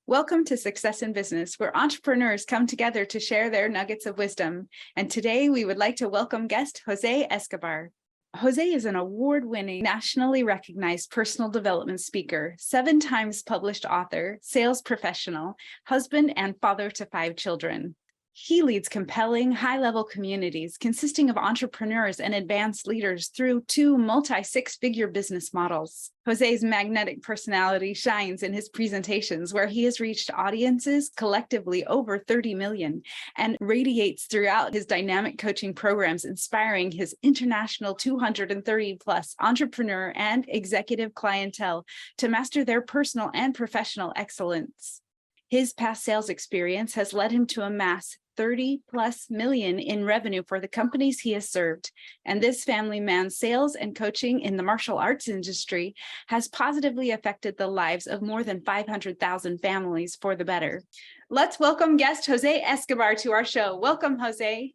Welcome to Success in Business, where entrepreneurs come together to share their nuggets of wisdom. And today we would like to welcome guest Jose Escobar. Jose is an award-winning, nationally recognized personal development speaker, 7 times published author, sales professional, husband, and father to 5 children. He leads compelling, high-level communities consisting of entrepreneurs and advanced leaders through 2 multi-6-figure business models. Jose's magnetic personality shines in his presentations, where he has reached audiences collectively over 30 million and radiates throughout his dynamic coaching programs, inspiring his international 230-plus entrepreneur and executive clientele to master their personal and professional excellence. His past sales experience has led him to amass 30+ million in revenue for the companies he has served. And this family man's sales and coaching in the martial arts industry has positively affected the lives of more than 500,000 families for the better. Let's welcome guest Jose Escobar to our show. Welcome, Jose.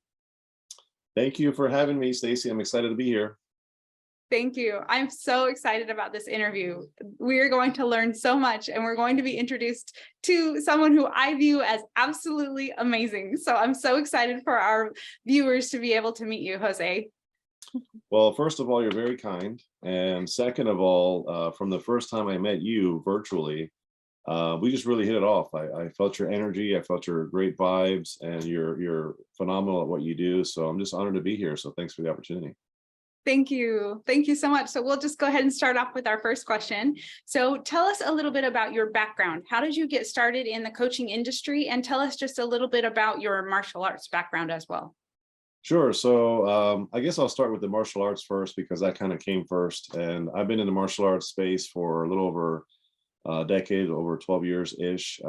Thank you for having me, Stacy. I'm excited to be here. Thank you. I'm so excited about this interview. We're going to learn so much, and we're going to be introduced to someone who I view as absolutely amazing. So I'm so excited for our viewers to be able to meet you, Jose. Well, first of all, you're very kind. And second of all, from the first time I met you virtually, we just really hit it off. I felt your energy, I felt your great vibes, and you're phenomenal at what you do. So I'm just honored to be here. So thanks for the opportunity. Thank you. Thank you so much. So we'll just go ahead and start off with our first question. So tell us a little bit about your background. How did you get started in the coaching industry? And tell us just a little bit about your martial arts background as well. Sure. So I guess I'll start with the martial arts first because that kind of came first. And I've been in the martial arts space for a little over a decade, over 12 years-ish,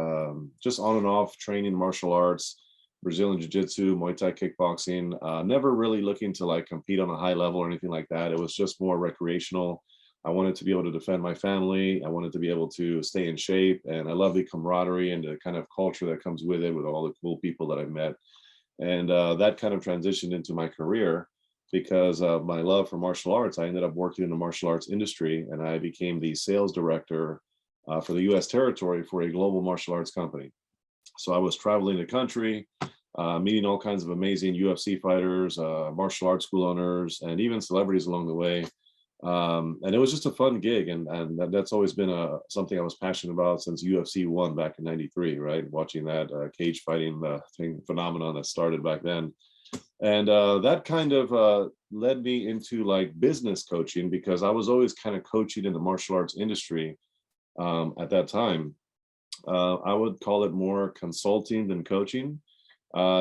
just on and off training martial arts, Brazilian Jiu-Jitsu, Muay Thai kickboxing, never really looking to like compete on a high level or anything like that. It was just more recreational. I wanted to be able to defend my family. I wanted to be able to stay in shape. And I love the camaraderie and the kind of culture that comes with it, with all the cool people that I've met. And that kind of transitioned into my career because of my love for martial arts. I ended up working in the martial arts industry, and I became the sales director for the US territory for a global martial arts company. So I was traveling the country, meeting all kinds of amazing UFC fighters, martial arts school owners, and even celebrities along the way. And it was just a fun gig. And that's always been something I was passionate about since UFC 1 back in '93, right? Watching that cage fighting phenomenon that started back then. And that kind of led me into like business coaching because I was always kind of coaching in the martial arts industry at that time. I would call it more consulting than coaching,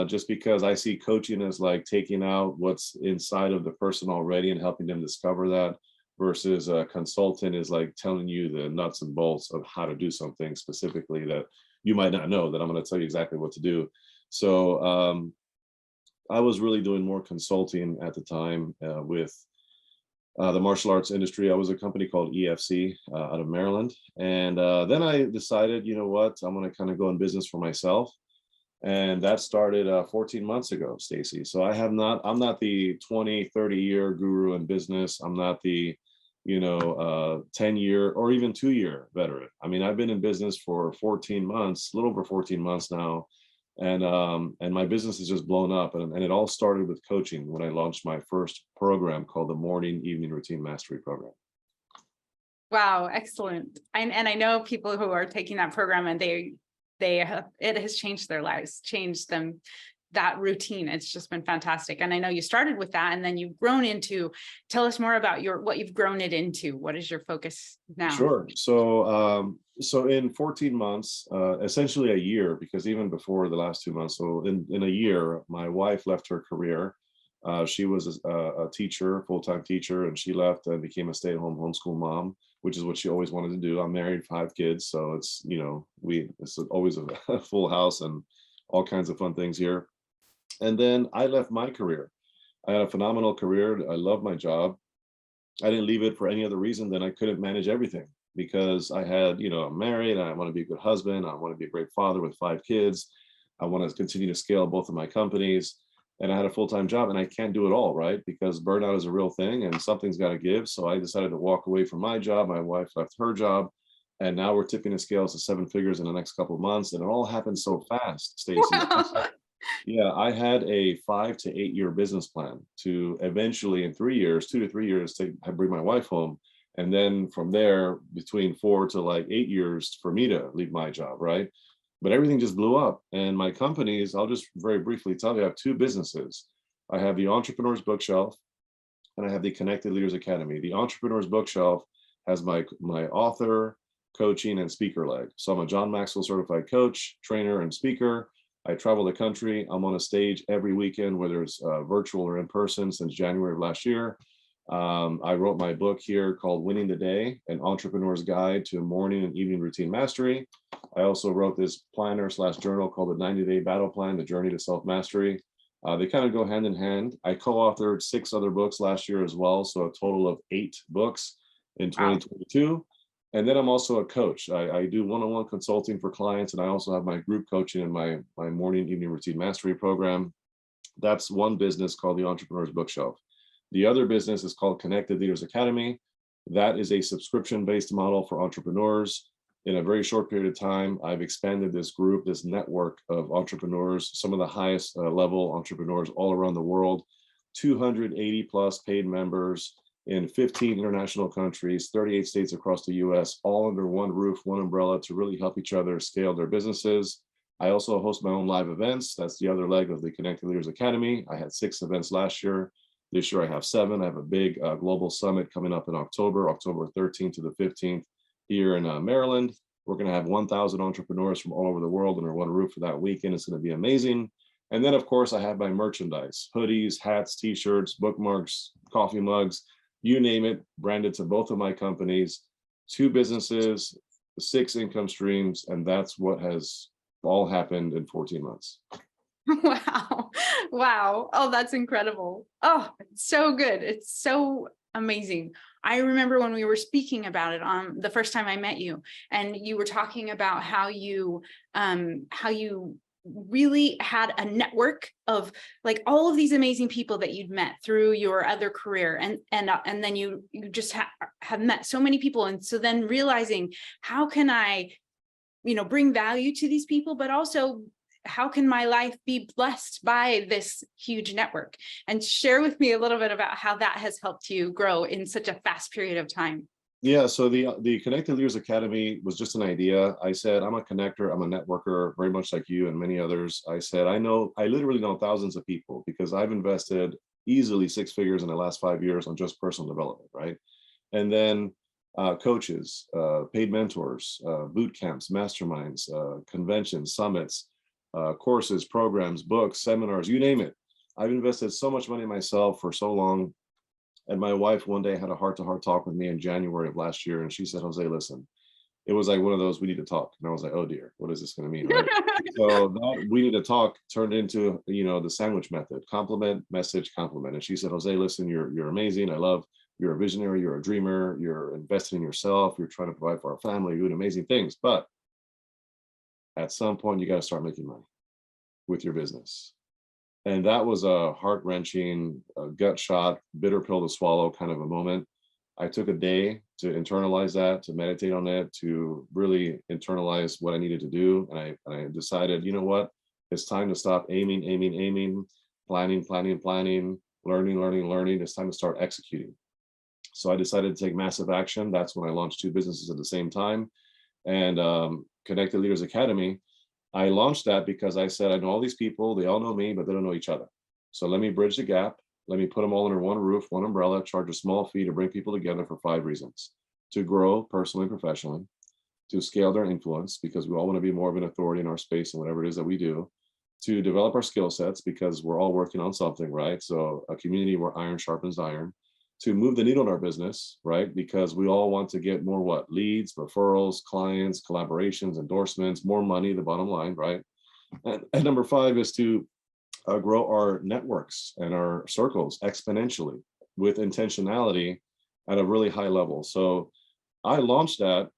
just because I see coaching as like taking out what's inside of the person already and helping them discover that, versus consulting is like telling you the nuts and bolts of how to do something specifically that you might not know, that I'm going to tell you exactly what to do. So I was really doing more consulting at the time with the martial arts industry. I was a company called EFC out of Maryland. And then I decided, you know what, I'm going to kind of go in business for myself. And that started 14 months ago, Stacy. So I'm not the 20, 30-year guru in business. I'm not the, 10-year or even 2-year veteran. I mean, I've been in business for 14 months, a little over 14 months now. And my business has just blown up. And it all started with coaching when I launched my first program called the Morning Evening Routine Mastery Program. Wow, excellent. And I know people who are taking that program, and it has changed their lives, changed them, that routine. It's just been fantastic. And I know you started with that, and then you've grown into, tell us more about what you've grown it into. What is your focus now? Sure. So in 14 months, essentially a year, because even before the last 2 months, so in a year, my wife left her career. She was a teacher, full-time teacher, and she left and became a stay-at-home homeschool mom, which is what she always wanted to do. I'm married, 5 kids, so it's always a full house and all kinds of fun things here. And then I left my career. I had a phenomenal career. I love my job. I didn't leave it for any other reason than I couldn't manage everything, because I had, I'm married. I want to be a good husband. I want to be a great father with 5 kids. I want to continue to scale both of my companies. And I had a full-time job, and I can't do it all, right? Because burnout is a real thing and something's got to give. So I decided to walk away from my job. My wife left her job. And now we're tipping the scales to 7 figures in the next couple of months. And it all happened so fast, Stacy. Wow. Yeah, I had a 5 to 8 year business plan to eventually, in 3 years, 2 to 3 years, bring my wife home. And then from there, between 4 to 8 years for me to leave my job, right? But everything just blew up. And my companies, I'll just very briefly tell you, I have two businesses. I have the Entrepreneur's Bookshelf and I have the Connected Leaders Academy. The Entrepreneur's Bookshelf has my author, coaching, and speaker leg. So I'm a John Maxwell certified coach, trainer, and speaker. I travel the country. I'm on a stage every weekend, whether it's virtual or in person, since January of last year. I wrote my book here called Winning the Day, an entrepreneur's guide to morning and evening routine mastery. I also wrote this planner / journal called the 90-day battle plan, the journey to self-mastery. They kind of go hand in hand. I co-authored 6 other books last year as well. So a total of 8 books in 2022. And then I'm also a coach. I do one-on-one consulting for clients, and I also have my group coaching and my morning evening routine mastery program. That's one business called the Entrepreneur's Bookshelf. The other business is called Connected Leaders Academy. That is a subscription-based model for entrepreneurs. In a very short period of time, I've expanded this group, this network of entrepreneurs, some of the highest level entrepreneurs all around the world, 280 plus paid members in 15 international countries, 38 states across the US, all under one roof, one umbrella, to really help each other scale their businesses. I also host my own live events. That's the other leg of the Connected Leaders Academy. I had 6 events last year. This year I have 7. I have a big global summit coming up in October 13th to the 15th here in Maryland. We're going to have 1,000 entrepreneurs from all over the world under one roof for that weekend. It's going to be amazing. And then, of course, I have my merchandise, hoodies, hats, t-shirts, bookmarks, coffee mugs, you name it, branded to both of my companies, 2 businesses, 6 income streams, and that's what has all happened in 14 months. Wow. Wow. Oh, that's incredible. Oh, it's so good. It's so amazing. I remember when we were speaking about it on the first time I met you, and you were talking about how you really had a network of like all of these amazing people that you'd met through your other career, and then you just have met so many people, and so then realizing, how can I bring value to these people, but also how can my life be blessed by this huge network? And share with me a little bit about how that has helped you grow in such a fast period of time. Yeah, so the Connected Leaders Academy was just an idea. I said, I'm a connector, I'm a networker, very much like you and many others. I said, I literally know thousands of people because I've invested easily 6 figures in the last 5 years on just personal development, right? And then coaches, paid mentors, boot camps, masterminds, conventions, summits, courses, programs, books, seminars, you name it. I've invested so much money myself for so long. And my wife one day had a heart-to-heart talk with me in January of last year. And she said, Jose, listen, it was like one of those, we need to talk. And I was like, oh dear, what is this going to mean? Right? So that we need to talk turned into, the sandwich method, compliment, message, compliment. And she said, Jose, listen, you're amazing. You're a visionary, you're a dreamer, you're investing in yourself, you're trying to provide for our family, you're doing amazing things. But at some point, you got to start making money with your business. And that was a heart-wrenching, gut shot, bitter pill to swallow kind of a moment. I took a day to internalize that, to meditate on it, to really internalize what I needed to do. And I decided, you know what? It's time to stop aiming, planning, learning. It's time to start executing. So I decided to take massive action. That's when I launched 2 businesses at the same time. And Connected Leaders Academy, I launched that because I said, I know all these people, they all know me, but they don't know each other. So let me bridge the gap. Let me put them all under one roof, one umbrella, charge a small fee to bring people together for 5 reasons: to grow personally and professionally, to scale their influence, because we all want to be more of an authority in our space and whatever it is that we do, to develop our skill sets, because we're all working on something, right? So a community where iron sharpens iron, to move the needle in our business, right? Because we all want to get more leads, referrals, clients, collaborations, endorsements, more money, the bottom line, right? And number 5 is to grow our networks and our circles exponentially with intentionality at a really high level. So I launched that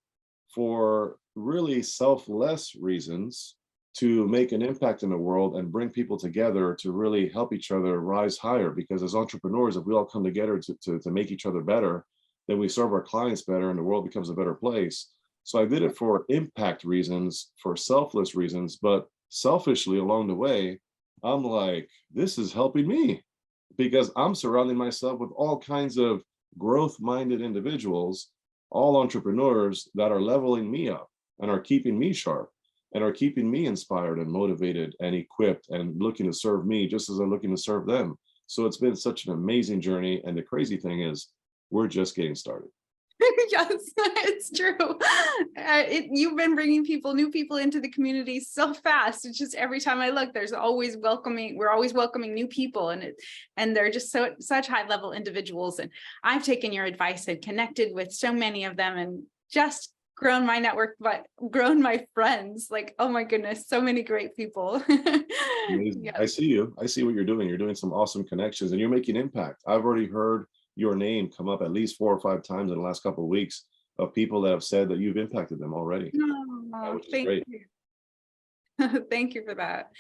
for really selfless reasons, to make an impact in the world and bring people together to really help each other rise higher. Because as entrepreneurs, if we all come together to make each other better, then we serve our clients better and the world becomes a better place. So I did it for impact reasons, for selfless reasons, but selfishly along the way, I'm like, this is helping me because I'm surrounding myself with all kinds of growth-minded individuals, all entrepreneurs that are leveling me up and are keeping me sharp and are keeping me inspired and motivated and equipped and looking to serve me just as I'm looking to serve them. So it's been such an amazing journey. And the crazy thing is, we're just getting started. Yes, it's true. You've been bringing new people into the community so fast. It's just every time I look, we're always welcoming new people, and they're just such high level individuals. And I've taken your advice and connected with so many of them and just grown my network, but grown my friends. Like, oh my goodness, so many great people. Amazing. Yeah. I see you. I see what you're doing. You're doing some awesome connections and you're making impact. I've already heard your name come up at least 4 or 5 times in the last couple of weeks of people that have said that you've impacted them already, Oh, which is thank great. you. Thank you for that.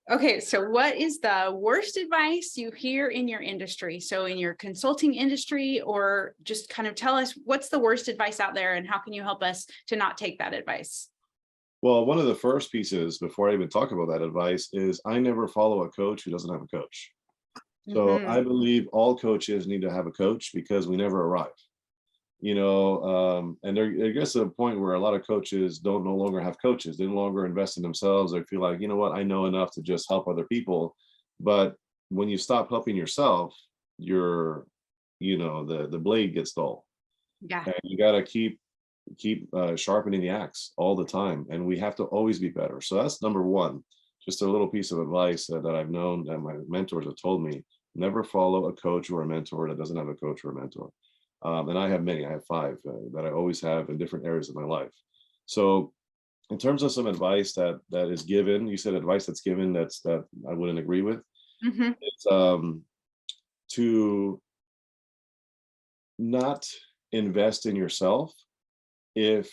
Okay, so what is the worst advice you hear in your industry? So in your consulting industry, or just kind of tell us what's the worst advice out there and how can you help us to not take that advice? Well, one of the first pieces before I even talk about that advice is I never follow a coach who doesn't have a coach. So I Mhm. believe all coaches need to have a coach because we never arrive. And there gets to a point where a lot of coaches don't no longer have coaches. They no longer invest in themselves. They feel like, you know what, I know enough to just help other people. But when you stop helping yourself, you're, the blade gets dull. Yeah. And you got to keep sharpening the axe all the time, and we have to always be better. So that's number one. Just a little piece of advice that I've known that my mentors have told me: never follow a coach or a mentor that doesn't have a coach or a mentor. And I have many. I have 5 that I always have in different areas of my life. So in terms of some advice that is given, you said advice that's given that I wouldn't agree with. Hmm. It's to not invest in yourself if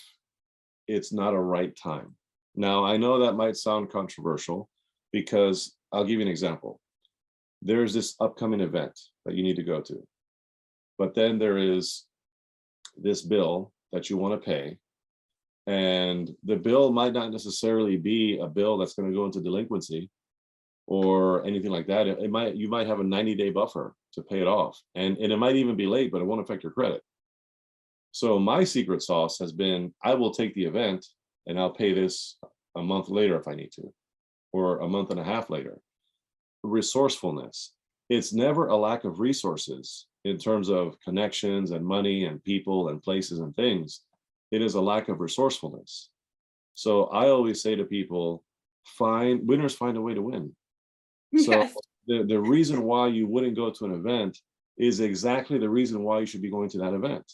it's not a right time. Now, I know that might sound controversial because I'll give you an example. There's this upcoming event that you need to go to, but then there is this bill that you want to pay. And the bill might not necessarily be a bill that's going to go into delinquency or anything like that. You might have a 90-day buffer to pay it off. And it might even be late, but it won't affect your credit. So my secret sauce has been I will take the event and I'll pay this a month later if I need to, or a month and a half later. Resourcefulness. It's never a lack of resources in terms of connections and money and people and places and things. It is a lack of resourcefulness. So I always say to people, winners find a way to win. So Yes. the reason why you wouldn't go to an event is exactly the reason why you should be going to that event.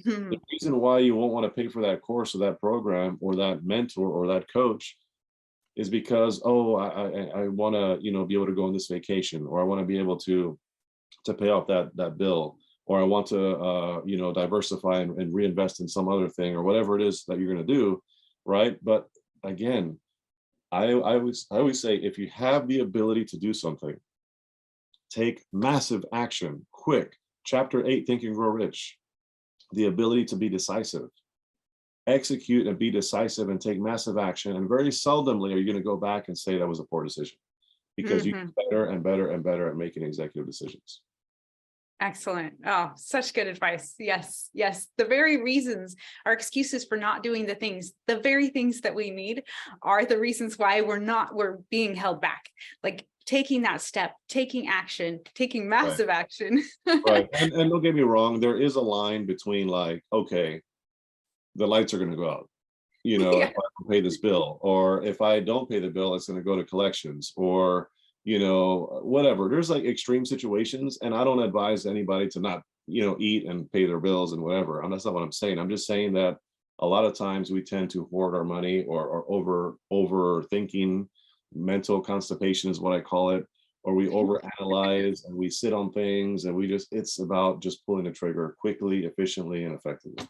The Mhm. reason why you won't want to pay for that course or that program or that mentor or that coach is because, oh, I want to, be able to go on this vacation, or I want to be able to pay off that bill, or I want to diversify and reinvest in some other thing or whatever it is that you're going to do, right? But again, I always say, if you have the ability to do something, take massive action quick. Chapter 8, Think and Grow Rich. The ability to be decisive. Execute and be decisive and take massive action. And very seldomly are you going to go back and say that was a poor decision, because you Mhm. get better and better and better at making executive decisions. Excellent. Oh, such good advice. Yes, yes. The very reasons, our excuses for not doing the very things that we need are the reasons why we're being held back. Like taking that step, taking action, taking Right. massive action. Right. And don't get me wrong, there is a line between, like, okay, the lights are going to go out, if Yeah. I don't pay this bill, or if I don't pay the bill, it's going to go to collections, or, whatever. There's like extreme situations, and I don't advise anybody to not, eat and pay their bills and whatever. And that's not what I'm saying. I'm just saying that a lot of times we tend to hoard our money, or overthinking. Mental constipation is what I call it. Or we overanalyze and we sit on things, and it's about just pulling the trigger quickly, efficiently, and effectively.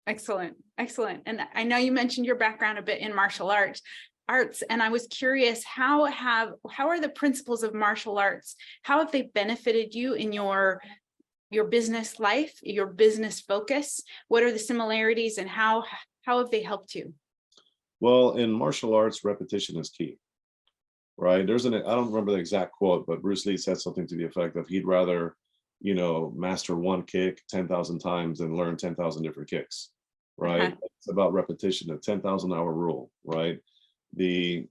Excellent. Excellent. And I know you mentioned your background a bit in martial arts, and I was curious, how are the principles of martial arts, how have they benefited you in your your business life, your business focus? What are the similarities and how have they helped you? Well, in martial arts, repetition is key, right? I don't remember the exact quote, but Bruce Lee said something to the effect of he'd rather, master one kick 10,000 times than learn 10,000 different kicks, right? It's about repetition, the 10,000-hour rule, right? The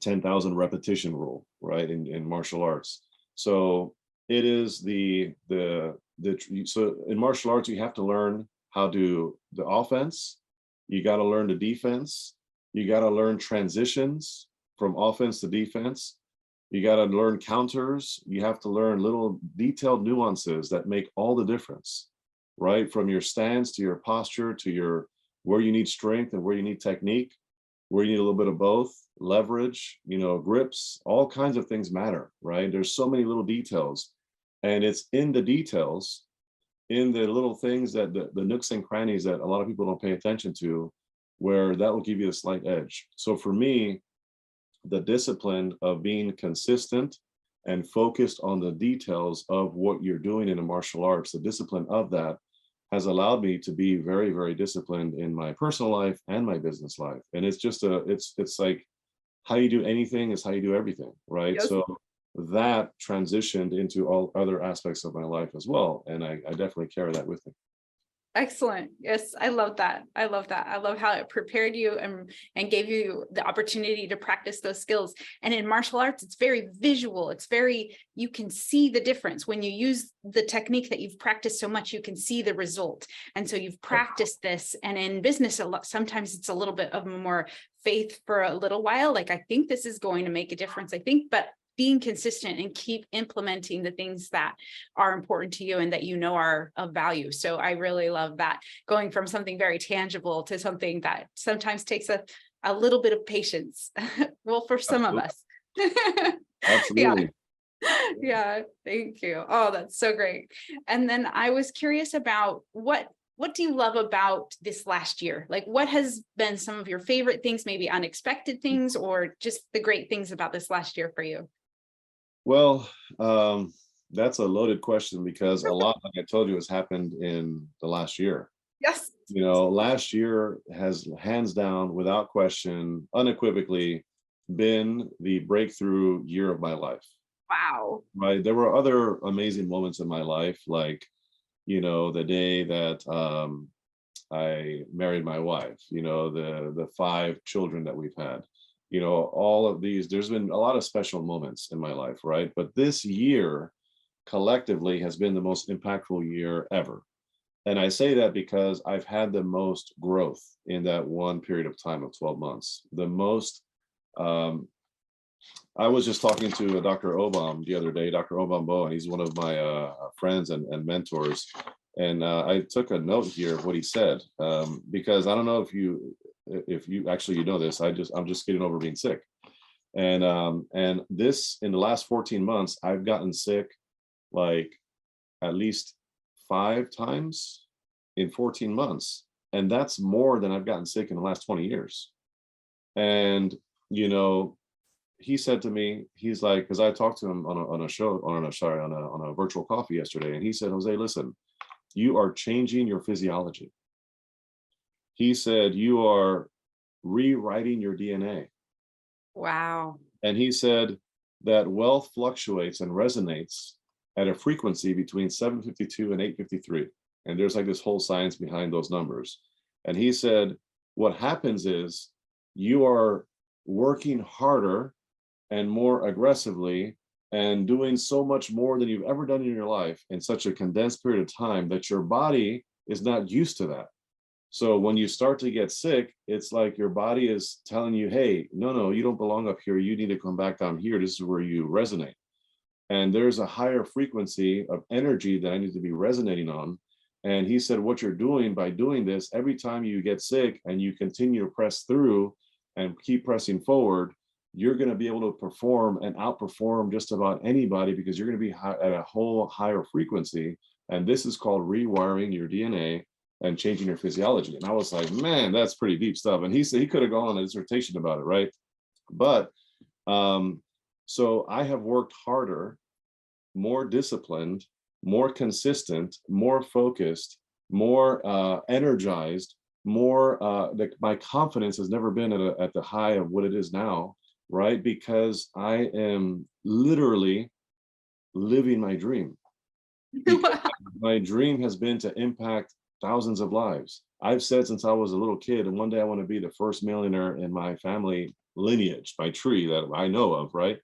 10,000 repetition rule, right? In martial arts. So it is so in martial arts, you have to learn how to the offense, you got to learn the defense, you got to learn transitions from offense to defense, you got to learn counters, you have to learn little detailed nuances that make all the difference, right? From your stance to your posture to your where you need strength and where you need technique, where you need a little bit of both, leverage, grips, all kinds of things matter, right? There's so many little details, and it's in the details, in the little things that the nooks and crannies that a lot of people don't pay attention to, where that will give you a slight edge. So for me, the discipline of being consistent and focused on the details of what you're doing in a martial arts, the discipline of that has allowed me to be very, very disciplined in my personal life and my business life. And it's just it's like how you do anything is how you do everything, right? Yes. So that transitioned into all other aspects of my life as well. And I definitely carry that with me. Excellent. Yes, I love that. I love that. I love how it prepared you and gave you the opportunity to practice those skills. And in martial arts, it's very visual. You can see the difference. When you use the technique that you've practiced so much, you can see the result. And so you've practiced this. And in business, sometimes it's a little bit of more faith for a little while. Like, I think this is going to make a difference. But being consistent and keep implementing the things that are important to you and that are of value. So I really love that, going from something very tangible to something that sometimes takes a little bit of patience. Well, for some of us. Absolutely. Yeah, thank you. Oh, that's so great. And then I was curious about what do you love about this last year? Like, what has been some of your favorite things, maybe unexpected things, or just the great things about this last year for you? Well, that's a loaded question because a lot, like I told you, has happened in the last year. Yes. Last year has hands down, without question, unequivocally been the breakthrough year of my life. Wow. Right. There were other amazing moments in my life, like, the day that I married my wife, the 5 children that we've had, all of these, there's been a lot of special moments in my life, right? But this year collectively has been the most impactful year ever. And I say that because I've had the most growth in that one period of time of 12 months. The most, I was just talking to Dr. Obam the other day, Dr. Obam Bo, and he's one of my friends and mentors. And I took a note here of what he said, because I don't know if you actually, this, I'm just getting over being sick. And this, in the last 14 months, I've gotten sick like at least 5 times in 14 months. And that's more than I've gotten sick in the last 20 years. And, he said to me, he's like, because I talked to him on a virtual coffee yesterday. And he said, Jose, listen, you are changing your physiology. He said, you are rewriting your DNA. Wow. And he said that wealth fluctuates and resonates at a frequency between 752 and 853. And there's like this whole science behind those numbers. And he said, what happens is you are working harder and more aggressively and doing so much more than you've ever done in your life in such a condensed period of time that your body is not used to that. So when you start to get sick, it's like your body is telling you, hey, no, you don't belong up here. You need to come back down here. This is where you resonate. And there's a higher frequency of energy that I need to be resonating on. And he said, what you're doing by doing this, every time you get sick and you continue to press through and keep pressing forward, you're going to be able to perform and outperform just about anybody because you're going to be at a whole higher frequency. And this is called rewiring your DNA and changing your physiology. And I was like, man, that's pretty deep stuff. And he said he could have gone on a dissertation about it, right? But so I have worked harder, more disciplined, more consistent, more focused, more energized, more my confidence has never been at the high of what it is now, right? Because I am literally living my dream. Because Wow. my dream has been to impact thousands of lives. I've said since I was a little kid, and one day I want to be the first millionaire in my family lineage, my tree that I know of, right?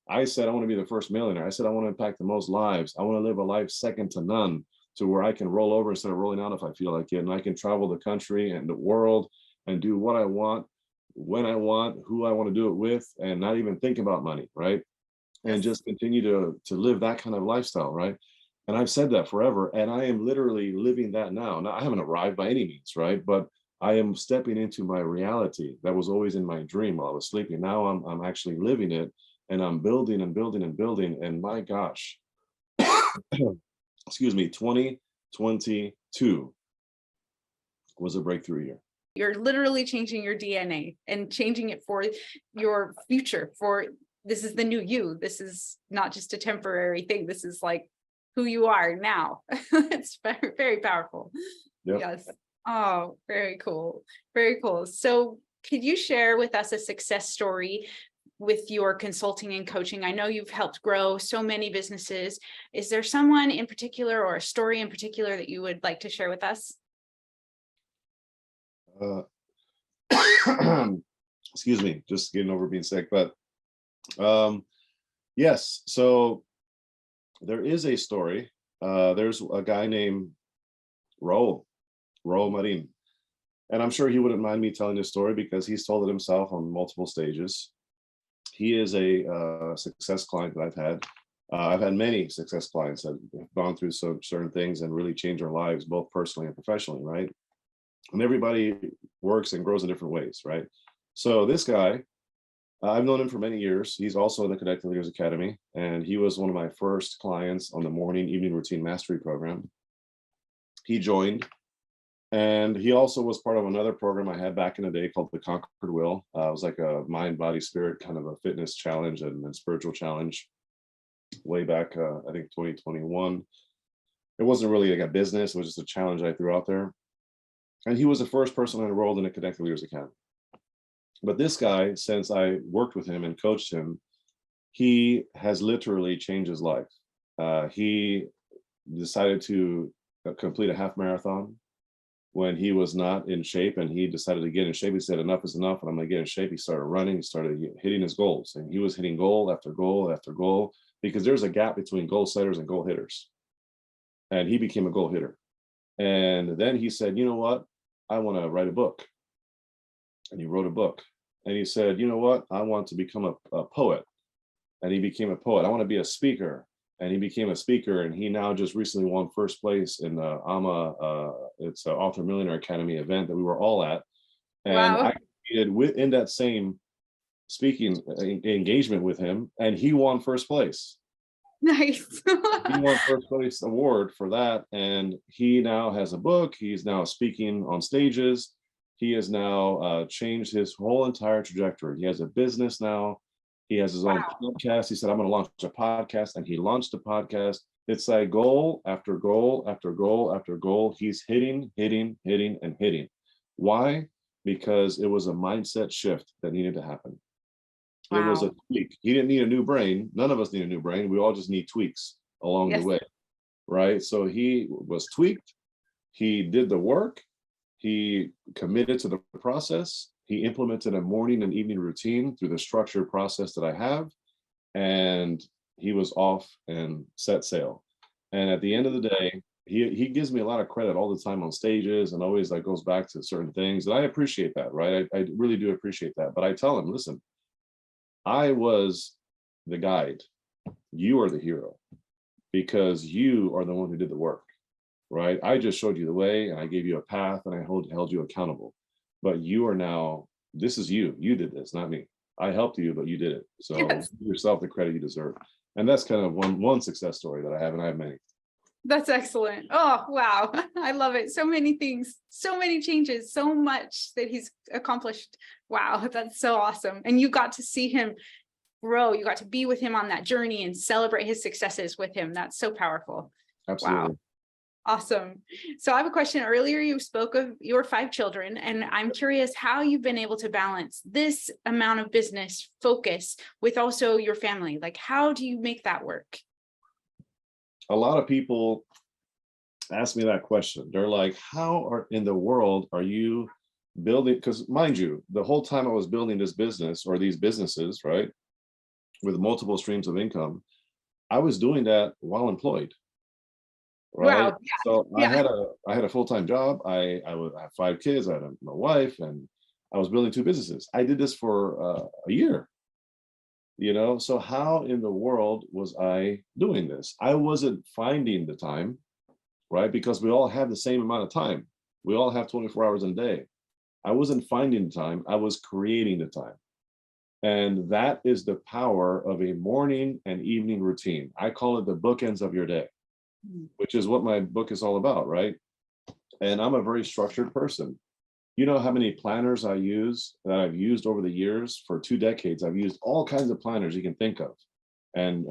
I said I want to be the first millionaire. I said I want to impact the most lives. I want to live a life second to none, to where I can roll over instead of rolling out if I feel like it, and I can travel the country and the world and do what I want, when I want, who I want to do it with, and not even think about money, right? And Yes. just continue to live that kind of lifestyle, right? And I've said that forever, and I am literally living that now. Now, I haven't arrived by any means, right? But I am stepping into my reality that was always in my dream while I was sleeping. Now I'm actually living it, and I'm building and building and building. And my gosh, excuse me, 2022 was a breakthrough year. You're literally changing your DNA and changing it for your future. For this is the new you. This is not just a temporary thing. This is like who you are now. It's very, very powerful. Yep. Yes. Oh, very cool. Very cool. So could you share with us a success story with your consulting and coaching? I know you've helped grow so many businesses. Is there someone in particular or a story in particular that you would like to share with us? Uh, excuse me, just getting over being sick. But yes, so there is a story. There's a guy named Raul Marin. And I'm sure he wouldn't mind me telling this story because he's told it himself on multiple stages. He is a success client that I've had. I've had many success clients that have gone through certain things and really changed their lives, both personally and professionally, right? And everybody works and grows in different ways, right? So this guy, I've known him for many years. He's also in the Connected Leaders Academy, and he was one of my first clients on the morning evening routine mastery program. He joined, and he also was part of another program I had back in the day called the Conquered Will. It was like a mind, body, spirit kind of a fitness challenge and spiritual challenge way back, I think 2021. It wasn't really like a business. It was just a challenge I threw out there. And he was the first person I enrolled in the Connected Leaders Academy. But this guy, since I worked with him and coached him, he has literally changed his life. He decided to complete a half marathon when he was not in shape, and he decided to get in shape. He said, enough is enough, and I'm gonna get in shape. He started running, he started hitting his goals, and he was hitting goal after goal after goal, because there's a gap between goal setters and goal hitters. And he became a goal hitter. And then he said, you know what? I want to write a book. And he wrote a book. And he said, you know what? I want to become a poet. And he became a poet. I want to be a speaker. And he became a speaker. And he now just recently won first place in the it's an Author Millionaire Academy event that we were all at. And Wow. I did within that same speaking engagement with him, and he won first place. Nice. He won first place award for that, and he now has a book. He's now speaking on stages. He has now changed his whole entire trajectory. He has a business now. He has his own Wow. podcast. He said, I'm going to launch a podcast, and he launched a podcast. It's like goal after goal after goal after goal. He's hitting, hitting, hitting, and hitting. Why? Because it was a mindset shift that needed to happen. It was a Wow. tweak. He didn't need a new brain. None of us need a new brain. We all just need tweaks along the Yes. way, right? So he was tweaked. He did the work. He committed to the process. He implemented a morning and evening routine through the structured process that I have. And he was off and set sail. And at the end of the day, he gives me a lot of credit all the time on stages, and always like goes back to certain things. And I appreciate that, right? I really do appreciate that. But I tell him, listen, I was the guide. You are the hero, because you are the one who did the work, right? I just showed you the way, and I gave you a path, and I held you accountable. But you are now, this is you. You did this, not me. I helped you, but you did it. So Yes. give yourself the credit you deserve. And that's kind of one success story that I have, and I have many. That's excellent. Oh, wow. I love it. So many things, so many changes, so much that he's accomplished. Wow. That's so awesome. And you got to see him grow. You got to be with him on that journey and celebrate his successes with him. That's so powerful. Absolutely. Wow. Awesome. So I have a question. Earlier, you spoke of your 5 children, and I'm curious how you've been able to balance this amount of business focus with also your family. Like, how do you make that work? A lot of people ask me that question. They're like, how are in the world are you building? Because mind you, the whole time I was building this business or these businesses, right, with multiple streams of income, I was doing that while employed, right? Wow. So Yeah. I had a full-time job. I have 5 kids. I had my wife, and I was building 2 businesses. I did this for a year, so how in the world was I doing this? I wasn't finding the time, right? Because we all have the same amount of time. We all have 24 hours in a day. I wasn't finding the time, I was creating the time. And that is the power of a morning and evening routine. I call it the bookends of your day, Mm. which is what my book is all about, right? And I'm a very structured person. You know how many planners I use that I've used over the years for 2 decades? I've used all kinds of planners you can think of, and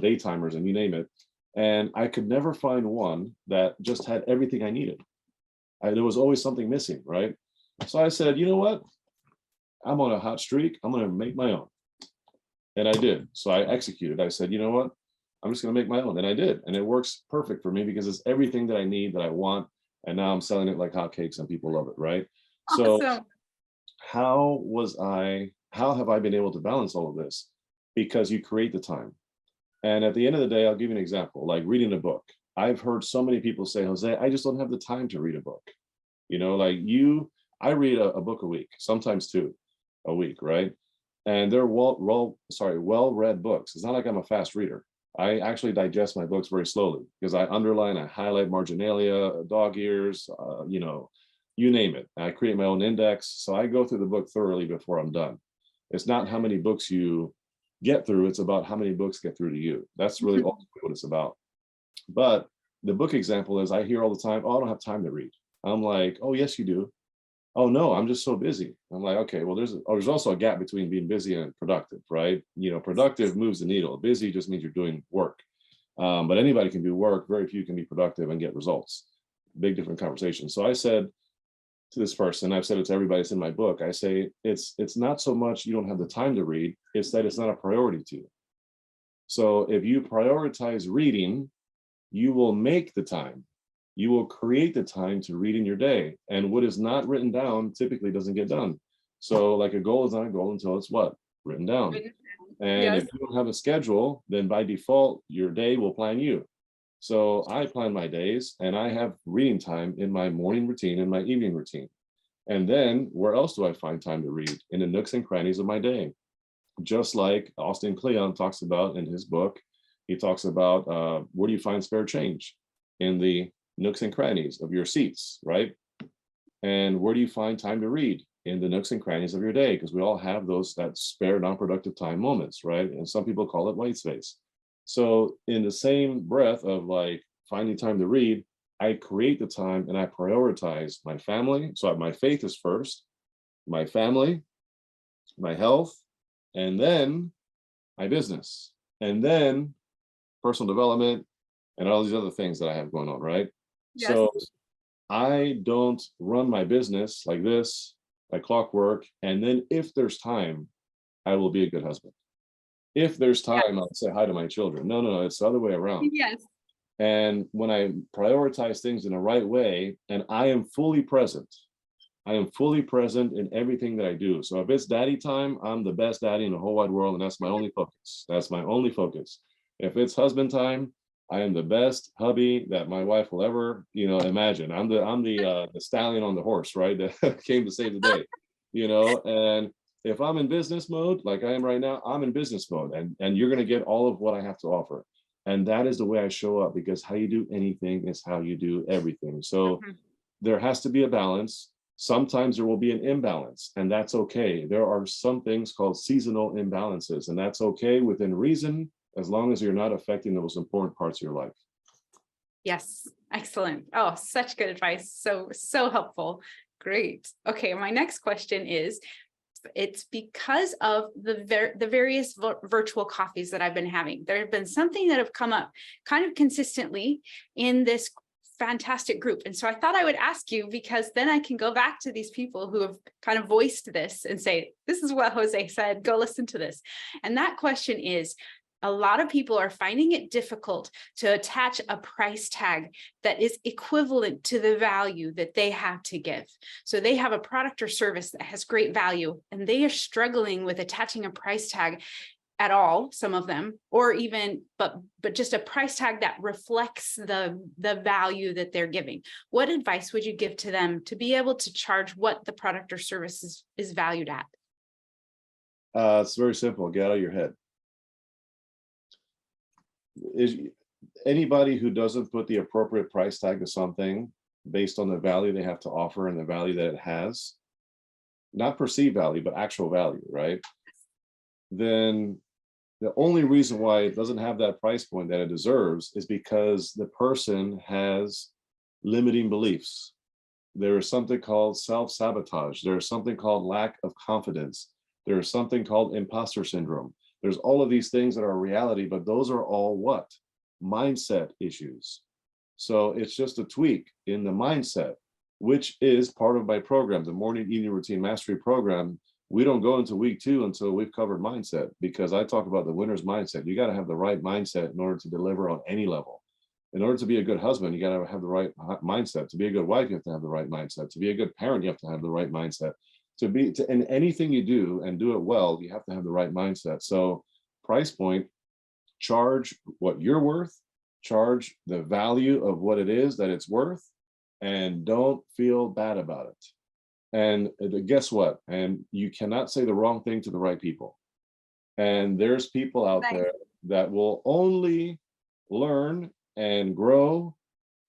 day timers, and you name it. And I could never find one that just had everything I needed. There was always something missing, right? So I said, you know what? I'm on a hot streak. I'm going to make my own. And I did. So I executed. I said, you know what? I'm just going to make my own. And I did. And it works perfect for me because it's everything that I need, that I want. And now I'm selling it like hotcakes and people love it, right? So Awesome. how have I been able to balance all of this? Because you create the time. And at the end of the day, I'll give you an example, like reading a book. I've heard so many people say, Jose, I just don't have the time to read a book. I read a book a week, sometimes 2 a week, right? And they're well-read books. It's not like I'm a fast reader. I actually digest my books very slowly because I underline, I highlight marginalia, dog ears, you name it. I create my own index. So I go through the book thoroughly before I'm done. It's not how many books you get through, it's about how many books get through to you. That's really ultimately what it's about. But the book example is I hear all the time, oh, I don't have time to read. I'm like, oh, yes, you do. Oh, no, I'm just so busy. I'm like, okay, well, there's also a gap between being busy and productive, right? Productive moves the needle. Busy just means you're doing work. But anybody can do work. Very few can be productive and get results. Big different conversation. So I said to this person, I've said it to everybody that's in my book, I say, it's not so much you don't have the time to read, it's that it's not a priority to you. So if you prioritize reading, you will make the time. You will create the time to read in your day. And what is not written down typically doesn't get done. So like a goal is not a goal until it's what? Written down. And Yes. if you don't have a schedule, then by default, your day will plan you. So I plan my days and I have reading time in my morning routine and my evening routine. And then where else do I find time to read? In the nooks and crannies of my day. Just like Austin Kleon talks about in his book, he talks about where do you find spare change? In the nooks and crannies of your seats, right? And where do you find time to read? In the nooks and crannies of your day, because we all have that spare non-productive time moments, right? And some people call it white space. So in the same breath of like finding time to read, I create the time and I prioritize my family. So my faith is first, my family, my health, and then my business, and then personal development and all these other things that I have going on, right? Yes. So I don't run my business like this, like clockwork. And then if there's time, I will be a good husband. If there's Yes. time, I'll say hi to my children. No, it's the other way around. Yes. And when I prioritize things in the right way, and I am fully present in everything that I do. So if it's daddy time, I'm the best daddy in the whole wide world, and that's my only focus. That's my only focus. If it's husband time, I am the best hubby that my wife will ever, imagine. I'm the stallion on the horse, right? That came to save the day, And if I'm in business mode, like I am right now, I'm in business mode, and you're going to get all of what I have to offer. And that is the way I show up, because how you do anything is how you do everything. So there has to be a balance. Sometimes there will be an imbalance, and that's okay. There are some things called seasonal imbalances, and that's okay within reason, as long as you're not affecting the most important parts of your life. Yes. Excellent. Oh, such good advice. So helpful. Great. Okay. My next question is, it's because of the various virtual coffees that I've been having. There have been something that have come up kind of consistently in this fantastic group. And so I thought I would ask you, because then I can go back to these people who have kind of voiced this and say, this is what Jose said, go listen to this. And that question is, a lot of people are finding it difficult to attach a price tag that is equivalent to the value that they have to give. So they have a product or service that has great value, and they are struggling with attaching a price tag at all, some of them, or even, but just a price tag that reflects the value that they're giving. What advice would you give to them to be able to charge what the product or service is valued at? It's very simple. Get out of your head. Is anybody who doesn't put the appropriate price tag to something based on the value they have to offer and the value that it has, not perceived value, but actual value, right? Then the only reason why it doesn't have that price point that it deserves is because the person has limiting beliefs. There is something called self-sabotage. There is something called lack of confidence. There is something called imposter syndrome. There's all of these things that are reality, but those are all what? Mindset issues. So it's just a tweak in the mindset, which is part of my program, the morning evening routine mastery program. We don't go into week 2 until we've covered mindset, because I talk about the winner's mindset. You got to have the right mindset in order to deliver on any level. In order to be a good husband, you got to have the right mindset. To be a good wife, you have to have the right mindset. To be a good parent, you have to have the right mindset. In anything you do and do it well, you have to have the right mindset. So price point, charge what you're worth, charge the value of what it is that it's worth, and don't feel bad about it. And guess what? And you cannot say the wrong thing to the right people. And there's people out there that will only learn and grow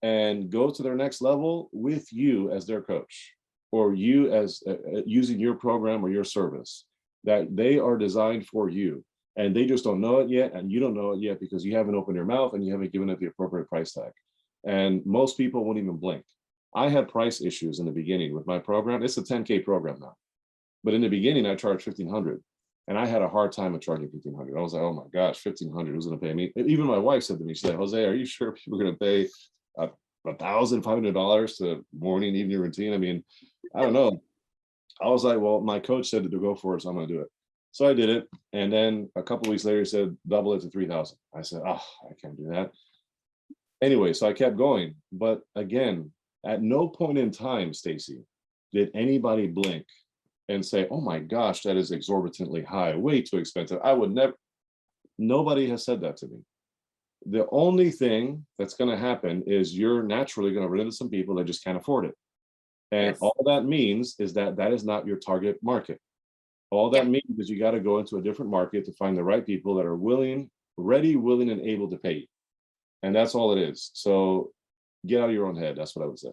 and go to their next level with you as their coach, or you as using your program or your service, that they are designed for you. And they just don't know it yet, and you don't know it yet because you haven't opened your mouth and you haven't given it the appropriate price tag. And most people won't even blink. I had price issues in the beginning with my program. It's a 10K program now. But in the beginning, I charged $1,500. And I had a hard time with charging $1,500. I was like, oh my gosh, $1,500, who's going to pay me? Even my wife said to me, she said, Jose, are you sure people are going to pay $1,500 to morning, evening routine? I mean, I don't know. I was like, well, my coach said to go for it, so I'm going to do it. So I did it. And then a couple of weeks later, he said, double it to 3,000. I said, oh, I can't do that. Anyway, so I kept going. But again, at no point in time, Stacy, did anybody blink and say, oh my gosh, that is exorbitantly high, way too expensive. I would never, nobody has said that to me. The only thing that's going to happen is you're naturally going to run into some people that just can't afford it. And Yes. all that means is that that is not your target market. All that means is you got to go into a different market to find the right people that are ready, willing, and able to pay you. And that's all it is. So get out of your own head. That's what I would say.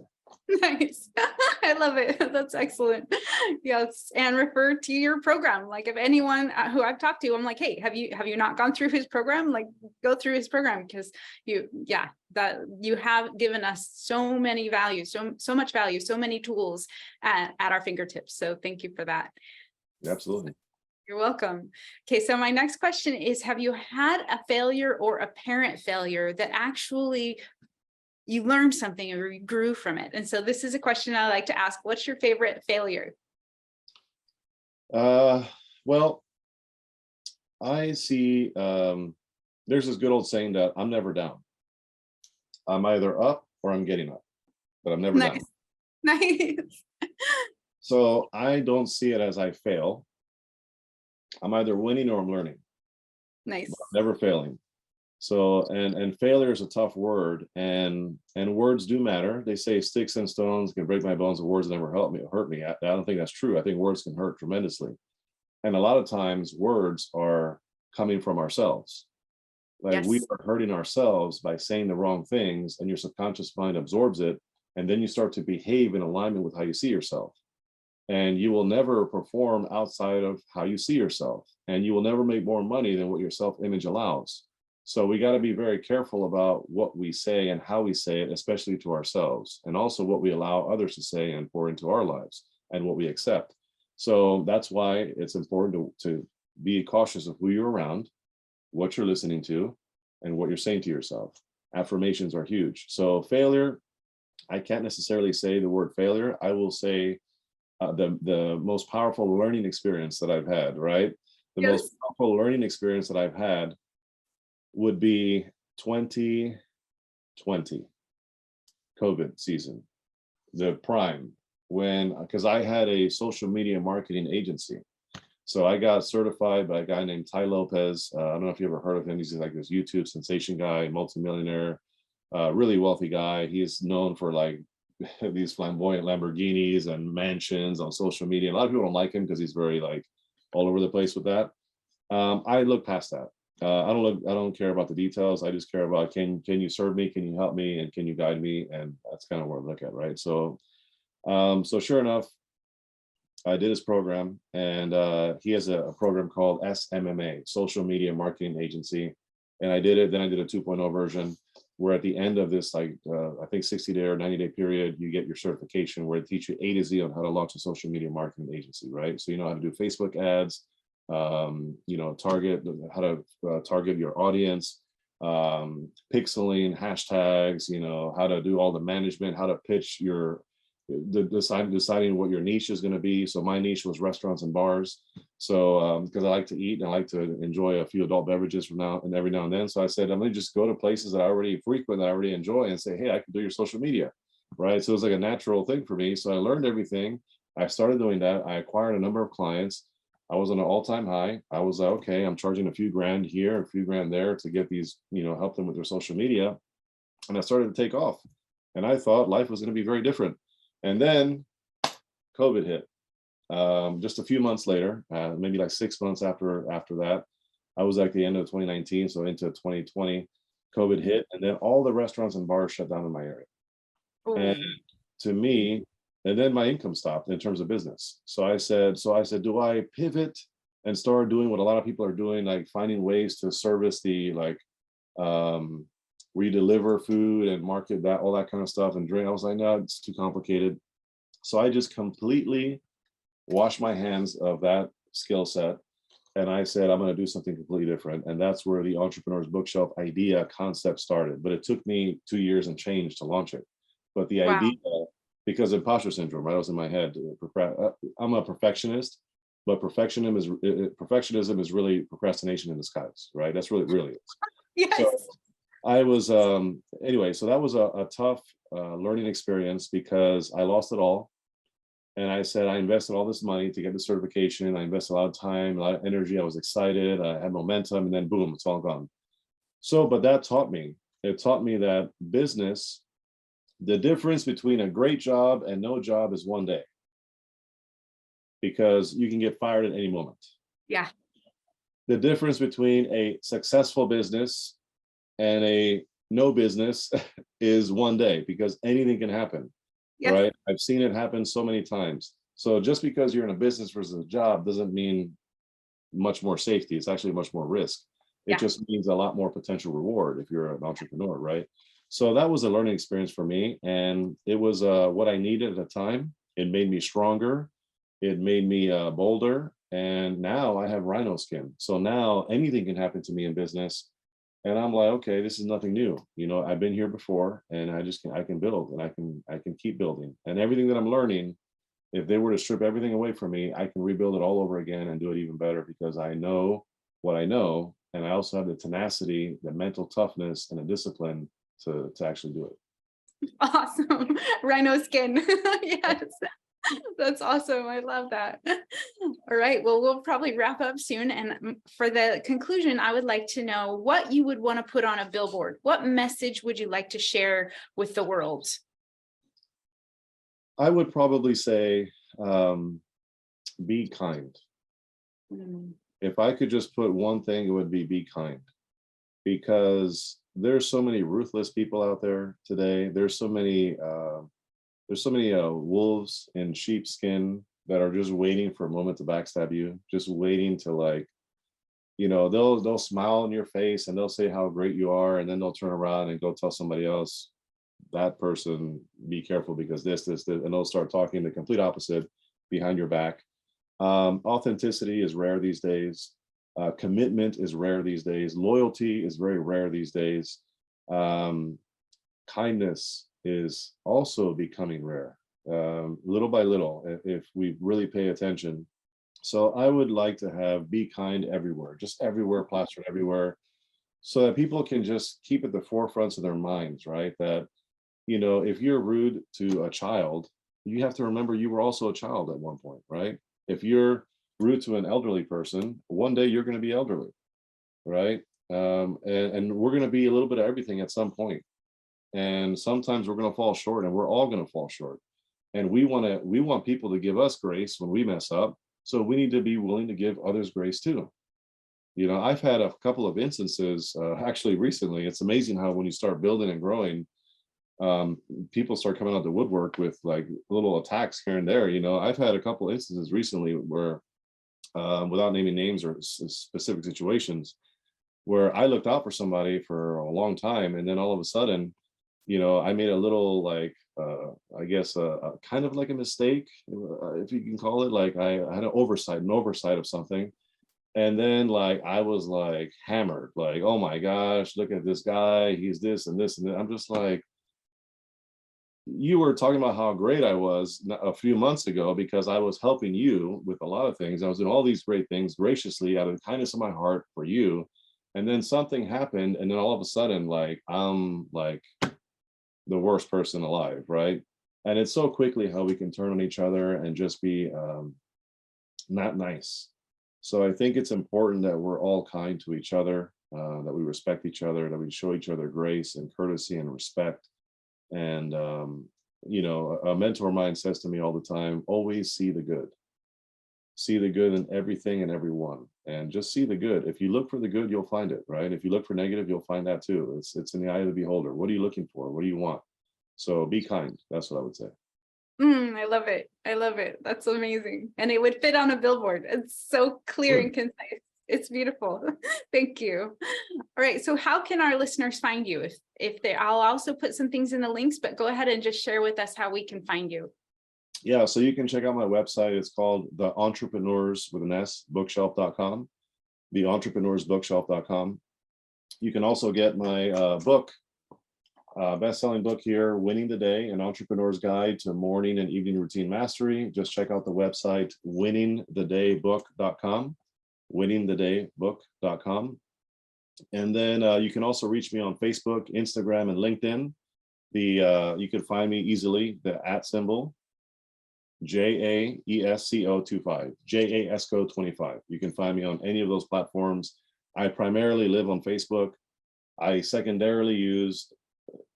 Nice. I love it. That's excellent. Yes. And refer to your program. Like if anyone who I've talked to, I'm like, hey, have you not gone through his program? Like go through his program, because you have given us so many values, so much value, so many tools at our fingertips. So thank you for that. Absolutely. You're welcome. Okay, so my next question is, have you had a failure or apparent failure that actually you learned something or you grew from it? And so this is a question I like to ask. What's your favorite failure? Well, I see there's this good old saying that I'm never down. I'm either up or I'm getting up, but I'm never down. Nice. So I don't see it as I fail. I'm either winning or I'm learning. Nice. I'm never failing. So, and failure is a tough word, and words do matter. They say sticks and stones can break my bones, and words never hurt me. I don't think that's true. I think words can hurt tremendously. And a lot of times words are coming from ourselves. Like we are hurting ourselves by saying the wrong things, and your subconscious mind absorbs it. And then you start to behave in alignment with how you see yourself. And you will never perform outside of how you see yourself. And you will never make more money than what your self-image allows. So we got to be very careful about what we say and how we say it, especially to ourselves, and also what we allow others to say and pour into our lives and what we accept. So that's why it's important to be cautious of who you're around, what you're listening to, and what you're saying to yourself. Affirmations are huge. So failure, I can't necessarily say the word failure. I will say the most powerful learning experience that I've had, right? The Yes. most powerful learning experience that I've had would be 2020 COVID season, the prime, when, because I had a social media marketing agency. So I got certified by a guy named Ty Lopez. I don't know if you ever heard of him. He's like this YouTube sensation guy, multimillionaire, really wealthy guy. He is known for like these flamboyant Lamborghinis and mansions on social media. A lot of people don't like him because he's very like all over the place with that. I look past that. I don't care about the details. I just care about can you serve me, can you help me, and can you guide me, and that's kind of where I look at, right? So so sure enough, I did his program, and he has a program called SMMA, Social Media Marketing Agency, and I did it. Then I did a 2.0 version, where at the end of this, like I think 60-day or 90-day period, you get your certification where it teach you A to Z on how to launch a social media marketing agency, right? So you know how to do Facebook ads, you know, how to target your audience, pixeling, hashtags, you know, how to do all the management, how to pitch deciding what your niche is going to be. So my niche was restaurants and bars. So because I like to eat and I like to enjoy a few adult beverages from now and every now and then. So I said, I'm going to just go to places that I already frequent, that I already enjoy, and say, hey, I can do your social media, right? So it was like a natural thing for me. So I learned everything. I started doing that. I acquired a number of clients. I was on an all-time high. I was like, okay, I'm charging a few grand here, a few grand there to get these, you know, help them with their social media. And I started to take off. And I thought life was going to be very different. And then COVID hit. Just a few months later, maybe like 6 months after that, I was at the end of 2019, so into 2020, COVID hit, and then all the restaurants and bars shut down in my area. Oh, And to me, and then my income stopped in terms of business. So I said, do I pivot and start doing what a lot of people are doing, like finding ways to service the like where you deliver food and market that, all that kind of stuff and drink? I was like, no, it's too complicated. So I just completely washed my hands of that skill set. And I said, I'm going to do something completely different. And that's where the Entrepreneur's Bookshelf idea concept started. But it took me 2 years and change to launch it. But the wow. idea, because imposter syndrome, right, was in my head. I'm a perfectionist, but perfectionism is really procrastination in disguise, right? That's really is. Yes. So I was, anyway, so that was a tough learning experience because I lost it all. And I said, I invested all this money to get the certification. I invested a lot of time, a lot of energy. I was excited. I had momentum, and then boom, it's all gone. So, but that taught me, it taught me that business, the difference between a great job and no job is 1 day, because you can get fired at any moment. Yeah. The difference between a successful business and a no business is 1 day, because anything can happen. Yeah. Right? I've seen it happen so many times. So just because you're in a business versus a job doesn't mean much more safety. It's actually much more risk. It just means a lot more potential reward if you're an entrepreneur, right? So that was a learning experience for me. And it was what I needed at the time. It made me stronger. It made me bolder. And now I have rhino skin. So now anything can happen to me in business. And I'm like, okay, this is nothing new. You know, I've been here before, and I can build, and I can keep building. And everything that I'm learning, if they were to strip everything away from me, I can rebuild it all over again and do it even better, because I know what I know. And I also have the tenacity, the mental toughness, and the discipline to actually do it. Awesome. Rhino skin. Yes. That's awesome. I love that. All right. Well, we'll probably wrap up soon. And for the conclusion, I would like to know what you would want to put on a billboard. What message would you like to share with the world? I would probably say, be kind. If I could just put one thing, it would be kind, because there's so many ruthless people out there today. There's so many wolves in sheepskin that are just waiting for a moment to backstab you, just waiting to, like, you know, they'll smile in your face and they'll say how great you are, and then they'll turn around and go tell somebody else, that person, be careful because this, and they'll start talking the complete opposite behind your back. Authenticity is rare these days. Commitment is rare these days. Loyalty is very rare these days. Kindness is also becoming rare, little by little, if we really pay attention. So I would like to have be kind everywhere, just everywhere, plastered everywhere, so that people can just keep at the forefronts of their minds, right? That, if you're rude to a child, you have to remember you were also a child at one point, right? If you're rude to an elderly person, one day you're going to be elderly, right? And we're going to be a little bit of everything at some point. And sometimes we're going to fall short, and we're all going to fall short. And we want people to give us grace when we mess up. So we need to be willing to give others grace too. I've had a couple of instances, actually recently. It's amazing how when you start building and growing, people start coming out the woodwork with like little attacks here and there. I've had a couple instances recently where, without naming names or specific situations, where I looked out for somebody for a long time, and then all of a sudden, I made a little, like, I guess a kind of like a mistake, if you can call it. Like I had an oversight of something. And then, like, I was like hammered, like, oh my gosh, look at this guy, he's this and this and that. I'm just like, you were talking about how great I was a few months ago because I was helping you with a lot of things. I was doing all these great things graciously out of the kindness of my heart for you. And then something happened, and then all of a sudden, like, I'm like the worst person alive, right? And it's so quickly how we can turn on each other and just be not nice. So I think it's important that we're all kind to each other, that we respect each other, that we show each other grace and courtesy and respect. And, a mentor of mine says to me all the time, always see the good. See the good in everything and everyone, and just see the good. If you look for the good, you'll find it, right? If you look for negative, you'll find that too. It's in the eye of the beholder. What are you looking for? What do you want? So be kind. That's what I would say. I love it. I love it. That's amazing. And it would fit on a billboard. It's so clear and concise. It's beautiful. Thank you. All right. So how can our listeners find you? I'll also put some things in the links, but go ahead and just share with us how we can find you. Yeah, so you can check out my website. It's called The Entrepreneurs with an S, bookshelf.com, theentrepreneur'sbookshelf.com. You can also get my book, best-selling book here, Winning the Day, An Entrepreneur's Guide to Morning and Evening Routine Mastery. Just check out the website, winningthedaybook.com, winningthedaybook.com. And then you can also reach me on Facebook, Instagram, and LinkedIn. You can find me easily, the @ symbol, JAESCO25, JAESCO25. You can find me on any of those platforms. I primarily live on Facebook. I secondarily use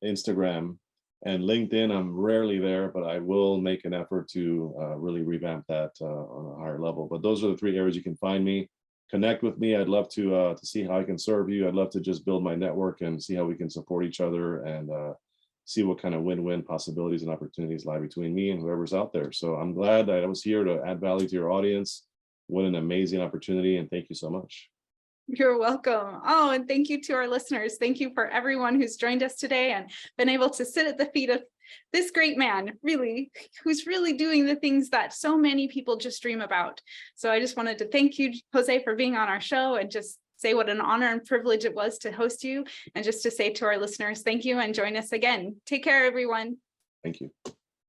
Instagram and LinkedIn. I'm rarely there, but I will make an effort to really revamp that on a higher level. But those are the 3 areas you can find me. Connect with me. I'd love to see how I can serve you. I'd love to just build my network and see how we can support each other, and see what kind of win-win possibilities and opportunities lie between me and whoever's out there. So I'm glad that I was here to add value to your audience. What an amazing opportunity, and thank you so much. You're welcome. Oh, and thank you to our listeners. Thank you for everyone who's joined us today and been able to sit at the feet of this great man, really, who's really doing the things that so many people just dream about. So I just wanted to thank you, Jose, for being on our show, and just say what an honor and privilege it was to host you, and just to say to our listeners, thank you, and join us again. Take care, everyone. Thank you.